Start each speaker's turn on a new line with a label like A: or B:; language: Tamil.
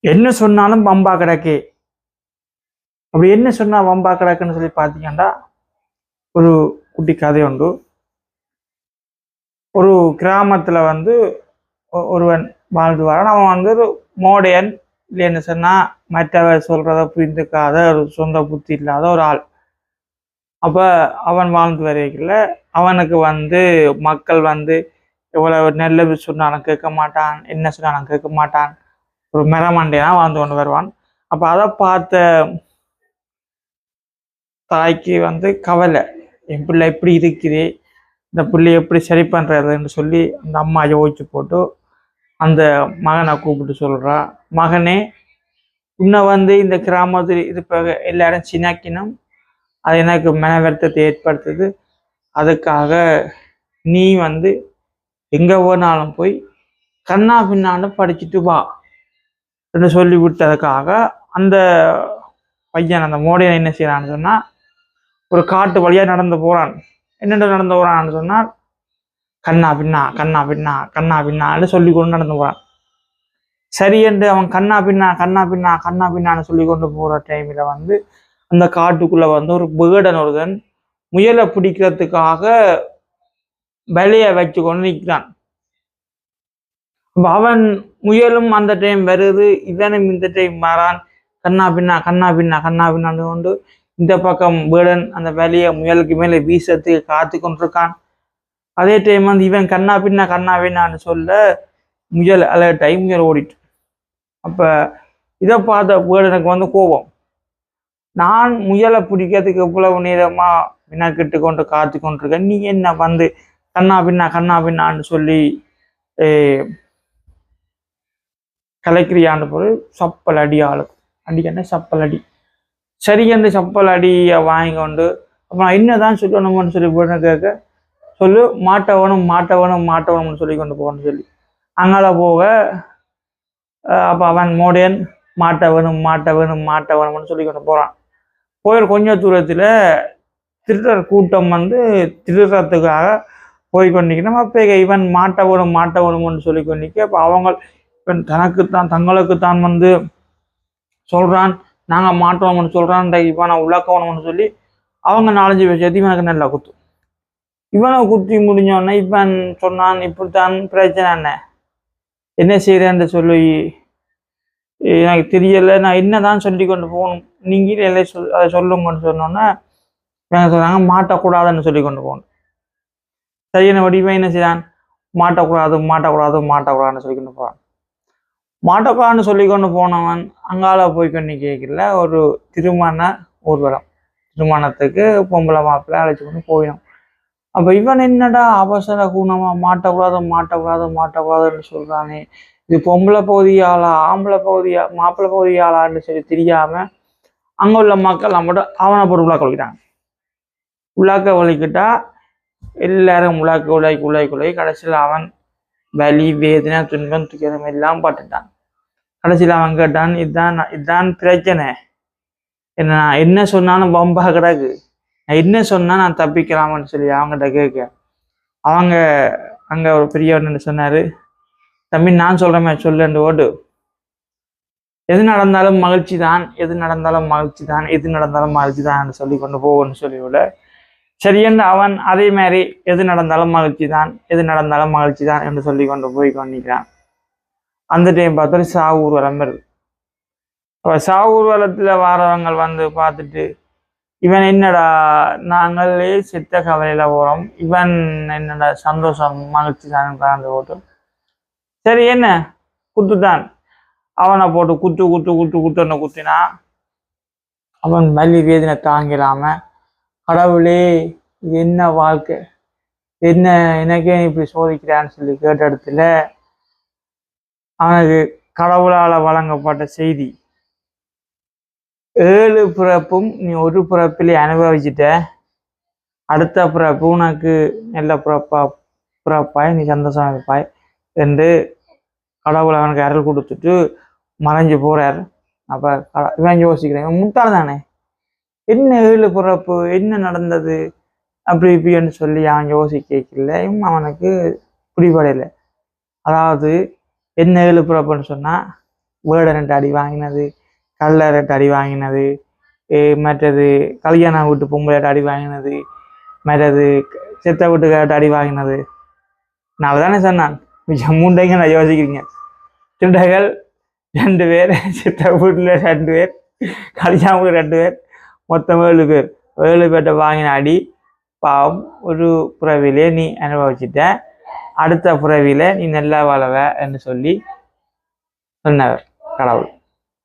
A: என்ன சொன்னாலும் வம்பா கிடக்கு. அப்படி என்ன சொன்னா வம்பா கிடக்குன்னு சொல்லி பார்த்தீங்கன்னா, ஒரு குட்டி கதை உண்டு. ஒரு கிராமத்துல வந்து ஒருவன் வாழ்ந்து வரான். அவன் வந்து ஒரு மோடையன், இல்லைன்னு சொன்னா மற்றவர் சொல்றத புரிந்துக்காத ஒரு சொந்த புத்தி இல்லாத ஒரு ஆள். அப்ப அவன் வாழ்ந்து வரைக்கல அவனுக்கு வந்து மக்கள் வந்து எவ்வளவு நல்லது சொன்னாலும் கேட்க மாட்டான், என்ன சொன்னாலும் கேட்க மாட்டான். ஒரு மெரமண்டையா வாழ்ந்து கொண்டு வருவான். அப்ப அதை பார்த்த தாய்க்கு வந்து கவலை, என் பிள்ளை எப்படி இருக்குது, இந்த பிள்ளையை எப்படி சரி பண்றதுன்னு சொல்லி அந்த அம்மா யோசிச்சு போட்டு அந்த மகனை கூப்பிட்டு சொல்றா, மகனே, உன்னை வந்து இந்த கிராமத்தில் இருப்ப எல்லாரும் சின்னாக்கினும் அது எனக்கு மன வருத்தத்தை ஏற்படுத்துது. அதுக்காக நீ வந்து எங்க போனாலும் போய் கண்ணா பின்னான்னு படிச்சுட்டு வா என்று சொல்லி விட்டதுக்காக அந்த பையன், அந்த மோடியன் என்ன செய்யறான்னு சொன்னா, ஒரு காட்டு வழியா நடந்து போறான். என்னென்று நடந்து போறான்னு சொன்னால், கண்ணா பின்னா கண்ணா பின்னா கண்ணா பின்னான்னு சொல்லி கொண்டு நடந்து போறான். சரி என்று அவன் கண்ணா பின்னா கண்ணா பின்னா கண்ணா பின்னான்னு சொல்லி கொண்டு போற டைம்ல வந்து அந்த காட்டுக்குள்ள வந்து ஒரு வேடன் ஒருதன் முயலை பிடிக்கிறதுக்காக வலைய வச்சு கொண்டு நிற்கிறான். அவன் முயலும் அந்த டைம் வருது, இவனும் இந்த டைம் வரான். கண்ணா பின்னா கண்ணா பின்னா கண்ணா பின்னான்னு கொண்டு இந்த பக்கம் வேடன் அந்த வலைய முயலுக்கு மேலே வீசத்துக்கு காத்து கொண்டிருக்கான். அதே டைம் வந்து இவன் கண்ணா பின்னான்னு சொல்ல முயல் அலர்ட்டாகி முயல் ஓடிட்டு. அப்ப இதை பார்த்த வேடனுக்கு வந்து கோபம், நான் முயலை பிடிக்கிறதுக்கு எவ்வளவு நேரமா வினாக்கிட்டு கொண்டு காத்து கொண்டிருக்கேன், நீ என்ன வந்து கண்ணா பின்னான்னு சொல்லி கலைக்கிறியான்னு போது சப்பல் அடி ஆளுக்கு அடிக்கண்ணே சப்பல் அடி. சரி அந்த சப்பல் அடியை வாங்கி கொண்டு அப்புறம் என்னதான் சொல்லணும்னு சொல்லி போன கேட்க சொல்லு, மாட்டவனும்னு சொல்லி கொண்டு போகணும்னு சொல்லி அங்கால போக அப்போ அவன் மோடியன் மாட்டவனும்னு சொல்லி கொண்டு போகிறான். போய் கொஞ்ச தூரத்தில் திருடர் கூட்டம் வந்து திருடுறதுக்காக போய் கொண்டிருக்கணும். அப்போ இவன் மாட்டவனும்னு சொல்லி கொண்டிருக்க. அப்போ அவங்க இவன் தங்களுக்குத்தான் வந்து சொல்கிறான், நாங்கள் மாட்டோம்னு சொல்கிறான், இவனை உழக்கணும்னு சொல்லி அவங்க 4-5 பேர் சேர்த்து இவனுக்கு நல்லா குத்தும். இவனை குத்தி முடிஞ்சோடனே இவன் சொன்னான், இப்படித்தான் பிரச்சனை, என்ன செய்யறேன்னு சொல்லி எனக்கு தெரியலை, நான் என்னதான் சொல்லி கொண்டு போகணும், நீங்களே அதை சொல்லுங்கன்னு சொன்னோன்னே இவங்க சொன்னாங்க, மாட்டக்கூடாதுன்னு சொல்லி கொண்டு போகணும். சரியான வடிவம் என்ன செய்யறான், மாட்டக்கூடாதுன்னு சொல்லி கொண்டு போகிறான். மாட்டக்கூடாதுன்னு சொல்லி கொண்டு போனவன் அங்கால போய் கொண்டு கேட்கல, ஒரு திருமண ஊர்வலம், திருமணத்துக்கு பொம்பளை மாப்பிள்ளை அழைச்சி கொண்டு போயிடும். அப்ப இவன் என்னடா அவசர குணமா மாட்டக்கூடாதுன்னு சொல்றானே, இது பொம்பளை பகுதியாளா ஆம்பளை பகுதியா மாப்பிள்ளை பகுதியாளான்னு சொல்லி தெரியாம அங்க உள்ள மக்கள் நம்மகிட்ட அவனை போட்டு உள்ளாக்க வலிக்கிட்டா எல்லாரும் உலாக்கி கடைசியில் அவன் வலி வேதனை துன்பம் துயரம் எல்லாம் பட்டுட்டான். கடைசியில் அவன் கேட்டான், இதுதான் பிரச்சனை, என்ன சொன்னாலும் பம்பா கிடக்கு, நான் என்ன சொன்னா நான் தப்பிக்கலாமான்னு சொல்லி அவங்ககிட்ட கேட்க அவங்க அங்க ஒரு பெரியவன் சொன்னாரு, தம்பி நான் சொல்றேன் சொல்லுண்டு ஓடு, எது நடந்தாலும் மகிழ்ச்சி தான் சொல்லி கொண்டு போகணும்னு சொல்லி விட சரியென்று அவன் அதே மாதிரி எது நடந்தாலும் மகிழ்ச்சி தான் என்று சொல்லி கொண்டு போய் கொண்டிருக்கிறான். அந்த டைம் பார்த்தா சாவு ஊர்வலம் வருது. சாவு ஊர்வலத்துல வாரவங்க வந்து பார்த்துட்டு, இவன் என்னடா நாங்களே செத்த கவலையில போறோம், இவன் என்னடா சந்தோஷம் மகிழ்ச்சி தான் கலந்து போட்டு, சரி என்ன குத்துதான், அவனை போட்டு குத்துன்னு குத்தினா அவன் வலி வேதனை தாங்கிடாம, கடவுளே இது என்ன வாழ்க்கை, என்ன எனக்கே இப்படி சோதிக்கிறான்னு சொல்லி கேட்ட இடத்துல அவனுக்கு கடவுளால வழங்கப்பட்ட செய்தி, 7 பிறப்பும் நீ ஒரு பிறப்பிலே அனுபவிச்சுட்ட, அடுத்த பிறப்பு உனக்கு நல்ல பிறப்பாய் நீ சந்தோஷம் இருப்பாய் என்று கடவுள் அவனுக்கு அருள் கொடுத்துட்டு மறைஞ்சு போறார். அப்ப இவன் யோசிக்கிறேன், இவன் முட்டாள் தானே, என்ன 7 பிறப்பு, என்ன நடந்தது இப்படின்னு சொல்லி அவன் யோசிக்கல. அவனுக்கு பிடிபடையில. அதாவது என்ன 7 பிறப்புன்னு சொன்னா, வேடனட்டு அடி வாங்கினது, கல்லறட்டு அடி வாங்கினது, மற்றது கல்யாணம் வீட்டு பொம்பளைட்டு அடி வாங்கினது, மற்றது செத்த வீட்டுக்கார்ட்ட அடி வாங்கினது. நான் தானே சொன்னான் மிச்சம் 3 டைங்க நான் யோசிக்கிறீங்க. திருடர்கள் 2 பேர், செத்த வீட்டில் 2 பேர், கல்யாணம் வீடு 2 பேர், மொத்தம் 7 பேர். 7 பேர்கிட்ட வாங்கின அடி பாவம் ஒரு புறவிலே நீ அனுபவிச்சுட்ட, அடுத்த புறவில நீ நல்லா வாழவ என்று சொல்லி சொன்னவர் கடவுள்.